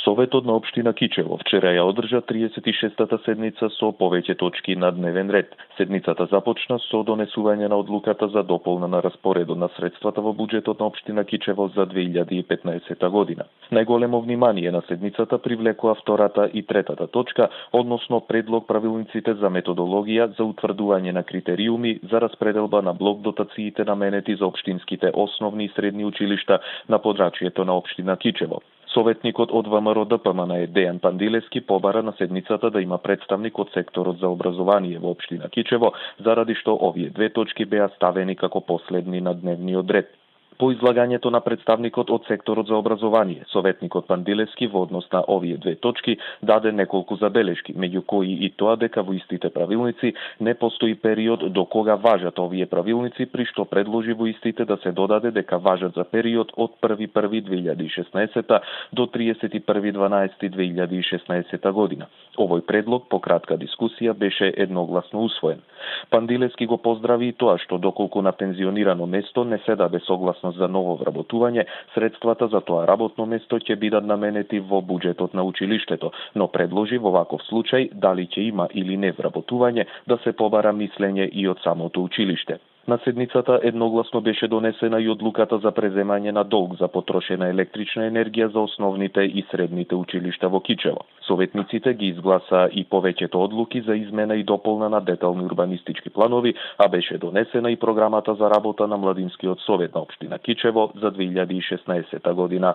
Советот на општина Кичево вчера ја одржа 36-та седница со повеќе точки на дневен ред. Седницата започна со донесување на одлуката за дополна на распоредот на средствата во буџетот на општина Кичево за 2015 година. Најголемо внимание на седницата привлекоа втората и третата точка, односно предлог правилниците за методологија за утврдување на критериуми за распределба на блок дотациите наменети за општинските основни и средни училишта на подрачјето на општина Кичево. Советникот од ВМРО ДПМН Дејан Пандилевски побара на седницата да има представник од секторот за образование во општина Кичево, заради што овие две точки беа ставени како последни на дневниот ред. По излагањето на представникот од секторот за образование, советникот Пандилевски во однос на овие две точки даде неколку забелешки, меѓу кои и тоа дека во истите правилници не постои период до кога важат овие правилници, при што предложи во истите да се додаде дека важат за период од 1.1.2016 до 31.12.2016 година. Овој предлог по кратка дискусија беше едногласно усвоен. Пандилевски го поздрави и тоа што доколку на пензионирано место не се даде согласност за ново вработување, средствата за тоа работно место ќе бидат наменети во буџетот на училиштето, но предложи во ваков случај дали ќе има или не вработување да се побара мислење и од самото училиште. На седницата едногласно беше донесена и одлуката за преземање на долг за потрошена електрична енергија за основните и средните училишта во Кичево. Советниците ги изгласа и повеќето одлуки за измена и дополна на детални урбанистички планови, а беше донесена и програмата за работа на Младинскиот совет на општина Кичево за 2016 година.